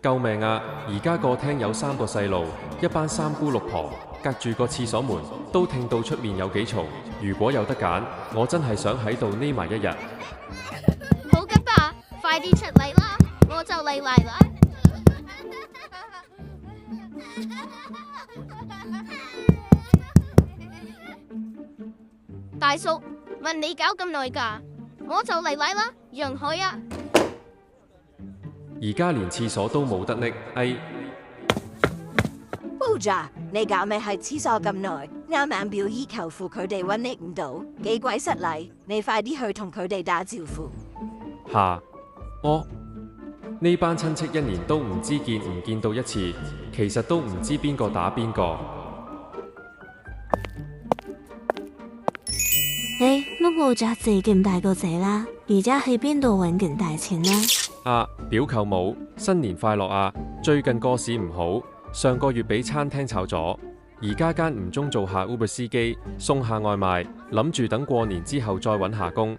救命啊！而家個廳有3個細路，一班三姑六婆，隔住個廁所門都聽到出面有幾嘈。如果有得揀，我真係想喺度匿埋一日。好急啊！快啲出嚟啦，我就嚟啦！大叔，問你搞咁耐㗎？我就嚟啦，讓開啊！而家連廁所都冇得匿，Bojack，你搞咩喺廁所咁耐？啱啱表姨舅父佢哋揾你唔到，幾鬼失禮！你快啲去同佢哋打招呼。呢班親戚一年都唔知見唔見到一次，其實都唔知邊個打邊個。乜Bojack仔咁大個仔啦，而家喺邊度揾咁大錢啦？表舅母，新年快樂啊！最近個市唔好，上個月俾餐廳炒咗，而家間唔中做下 Uber 司機，送下外賣，諗住等過年之後再揾下工。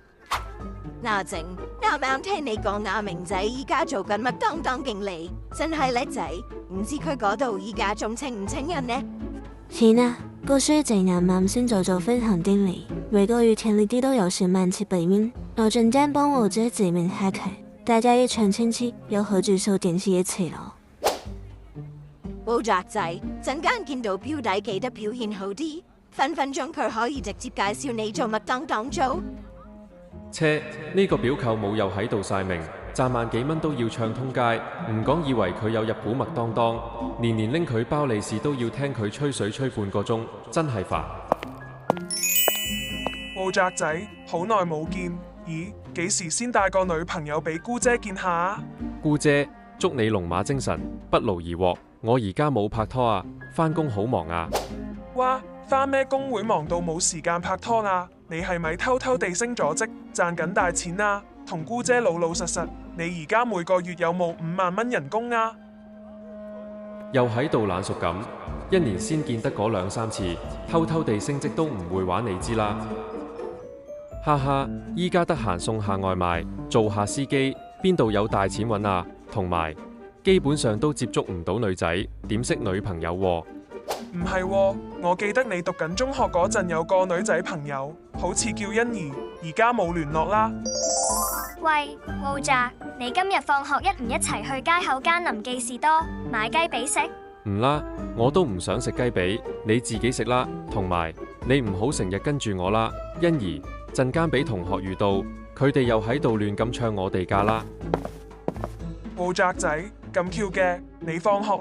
阿靜，啱啱聽你講阿明仔依家做緊麥當當經理，真係叻仔，唔知佢嗰度依家仲請唔請人呢？錢啊，個衰仔啱啱先做分行經理，每個月聽呢啲都有10萬7百元，我陣間幫我姐姐們下佢，大家一場親戚又合住數電視一齊咯。Bojack仔，陣間見到表弟記得表現好啲，分分鐘佢可以直接介紹你做麥當當做。呢個表舅母又喺度晒命，賺萬幾蚊都要唱通街，唔講以為佢有入股麥當當，年年拎佢包利是都要聽佢吹水吹半個鐘，真係煩。Bojack仔，好耐冇見，咦，幾時先帶個女朋友俾姑姐見下？姑姐，祝你龍馬精神，不勞而獲。我而家冇拍拖啊，返工好忙啊。哇，返咩工會忙到冇時間拍拖啊？你係咪偷偷地升咗職，賺緊大錢啊？同姑姐老老實實，你而家每個月有冇5萬蚊人工啊？又喺度懶熟咁，一年先見得嗰2-3次，偷偷地升職都唔會玩你知啦。哈哈，依家得閒送下外賣，做下司機，邊度有大錢揾啊？同埋基本上都接觸唔到女仔，點識女朋友喎？唔係喎，我記得你讀緊中學嗰陣有個女仔朋友，好似叫欣怡，而家冇聯絡啦。喂，Bojack，你今日放學一齊去街口間林記士多買雞髀食？唔啦，我都唔想食雞髀，你自己食啦。同埋你唔好成日跟住我啦，欣怡，陣間俾同學遇到，佢哋又喺度亂咁唱我哋架啦。Bojack仔，咁巧嘅，你放學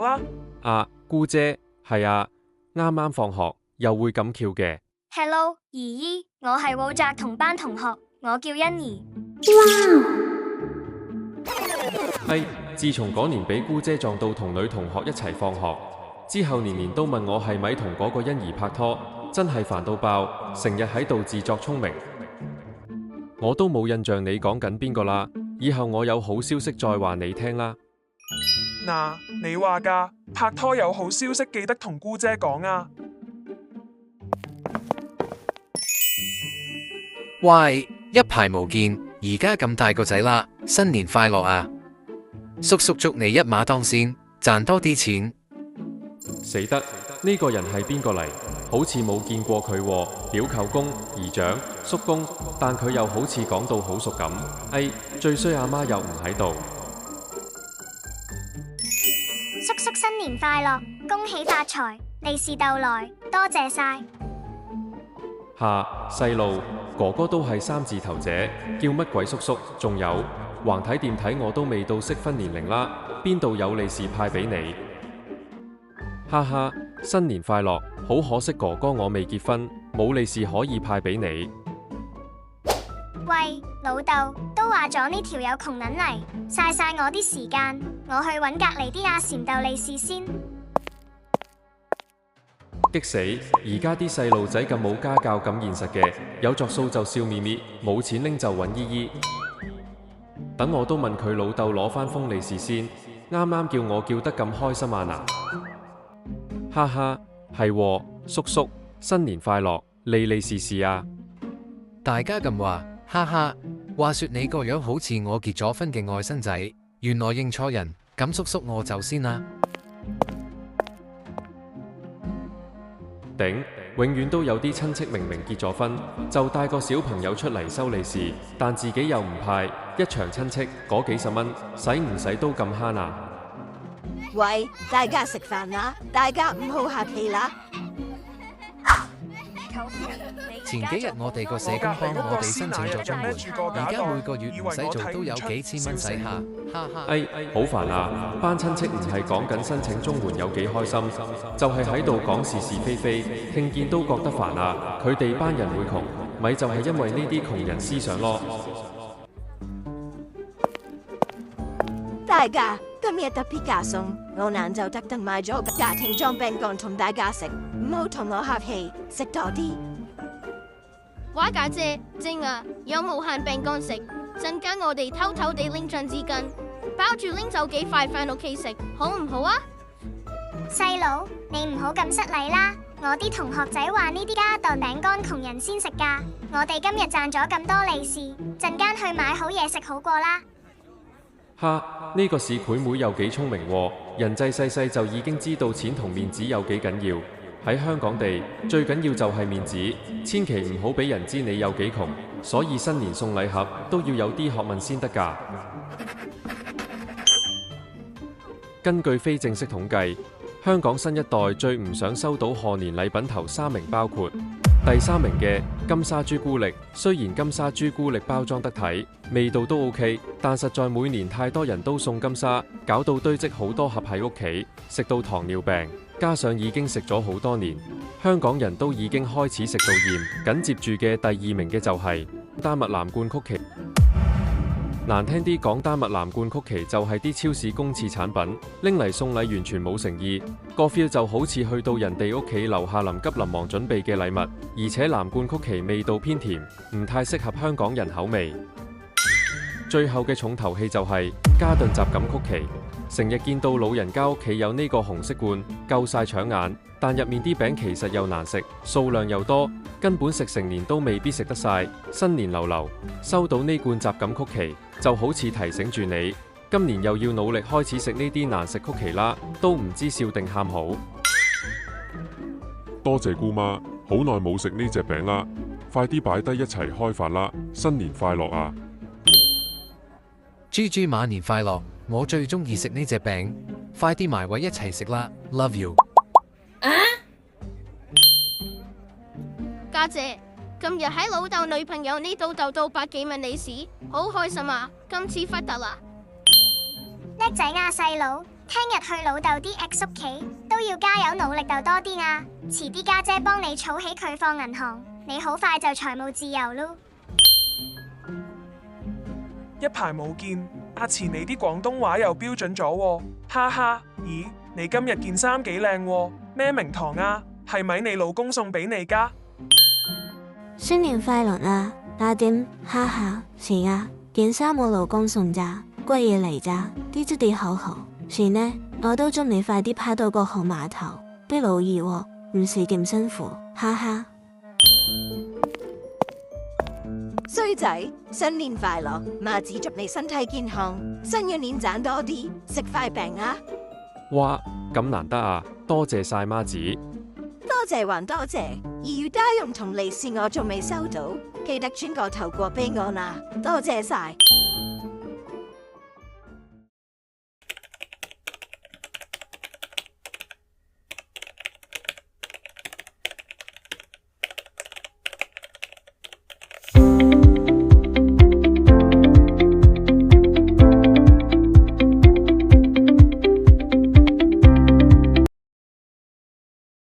啦？姑姐，係啊，啱啱放學，又會咁巧嘅。Hello，姨姨，我係Bojack同班同學，我叫欣怡。自從嗰年俾姑姐撞到同女同學一齊放學，之後年年都問我係咪同嗰個欣怡拍拖，真係煩到爆，成日喺度自作聰明。我都冇印象你講緊邊個啦，以後我有好消息再話你聽啦。嗱，你話㗎，拍拖有好消息記得同姑姐講啊。喂，一排冇見，而家咁大個仔啦，新年快樂啊！叔叔祝你一馬當先，賺多啲錢。死得，呢個人係邊個嚟？好似冇見過佢喎，表舅公、姨丈、叔公，但佢又好似講到好熟咁。最衰阿媽又唔喺度。叔叔新年快樂，恭喜發財，利是逗來，多謝晒。細路，哥哥都係3字頭姐，叫乜鬼叔叔？仲有橫睇掂睇我都未到適婚年齡啦，邊度有利是派俾你？哈哈，新年快樂！好可惜哥哥我未結婚，冇利是可以派俾你。喂，老豆，都話咗呢條友窮撚嚟，嘥晒我啲時間，我去搵隔籬啲阿禪鬥利是先。激死！而家啲細路仔咁冇家教咁現實嘅，有着數就笑咪咪，冇錢拎就搵姨姨。等我都問佢老豆攞返封利是先，啱啱叫我叫得咁開心啊嗱！哈哈，係喎，叔叔，新年快樂，利是是啊！大家咁話，哈哈。話說你個樣好似我結咗婚嘅外甥仔，原來認錯人，咁叔叔我走先啦。頂，永遠都有啲親戚明明結咗婚，就帶個小朋友出嚟收利是，但自己又唔派，一場親戚嗰幾十蚊，使唔使都咁慳啊？喂，大家食飯啦，大家唔好客氣啦。前幾日我哋個社工幫我哋申請咗綜援，而家每個月唔使做都有幾千蚊使下，哈哈。哎，好煩啊！班親戚唔係講緊申請綜援有幾開心，就係喺度講是是非非，聽見都覺得煩啊！佢哋班人會窮，咪就係因為呢啲窮人思想咯。大家今日特別加餸，我晏晝特登買咗個家庭裝餅乾同大家食，唔好同我客氣，食多啲。哇，家姐，正啊，有無限餅乾食，陣間我哋偷偷地拎張紙巾，包住拎走幾塊返屋企食，好唔好啊？細佬，你唔好咁失禮啦！我啲同學仔話呢啲家當餅乾窮人先食㗎，我哋今日賺咗咁多利是，陣間去買好嘢食好過啦。哈！呢個市儈妹有幾聰明喎，人際細細就已經知道錢同面子有幾緊要。喺香港地最緊要就係面子，千祈唔好俾人知你有幾窮，所以新年送禮盒都要有啲學問先得㗎。根據非正式統計，香港新一代最唔想收到賀年禮品頭3名包括第3名嘅金沙朱古力。雖然金沙朱古力包裝得體，味道都 OK， 但實在每年太多人都送金沙，搞到堆積好多盒喺屋企，食到糖尿病。加上已經食咗好多年，香港人都已經開始食到厭。緊接住嘅第2名嘅就係丹麥藍罐曲奇。難聽啲講，丹麥藍罐曲奇就係啲超市公廁產品，拎嚟送禮完全冇誠意，個 feel 就好似去到人哋屋企樓下臨急臨忙準備嘅禮物。而且藍罐曲奇味道偏甜，唔太適合香港人口味。最後嘅重頭戲就係嘉頓雜錦曲奇。成日見到老人家屋企有呢個紅色罐，夠晒搶眼，但入面啲餅其實又難食，數量又多，根本食成年都未必食得晒。新年流流，收到呢罐雜錦曲奇，就好似提醒住你，今年又要努力開始食呢啲難食曲奇啦，都唔知笑定喊好。多謝姑媽，好耐冇食呢隻餅啦，快啲擺低一齊開飯啦！新年快樂啊！豬豬馬年快樂！我最中意食呢隻餅，快啲埋位一齊食啦 ！Love you。家姐，今日喺老豆女朋友呢度逗到100幾蚊利是，好開心啊！今次發達啦！叻仔啊，細佬，聽日去老豆啲 ex 屋企都要加油努力鬥多啲啊！遲啲家姐幫你儲起佢放銀行，你好快就財務自由咯。一排冇見，阿慈你啲廣東話又標準咗喎，哈哈！咦，你今日件衫幾靚喎，咩名堂啊？係咪你老公送俾你㗎？新年快樂啊，打點，哈哈，是啊，件衫我老公送咋，貴嘢嚟咋，啲質地好好。是呢，我都祝你快啲拍到個好碼頭，俾老二喎，唔是點辛苦，哈哈。衰仔，新年快樂！媽子祝你身體健康，新一年賺多啲，食塊餅啊！哇，咁難得啊，多謝晒媽子。多謝還多謝，2月家用同利是我仲未收到，記得轉個頭過俾我啦，多謝晒。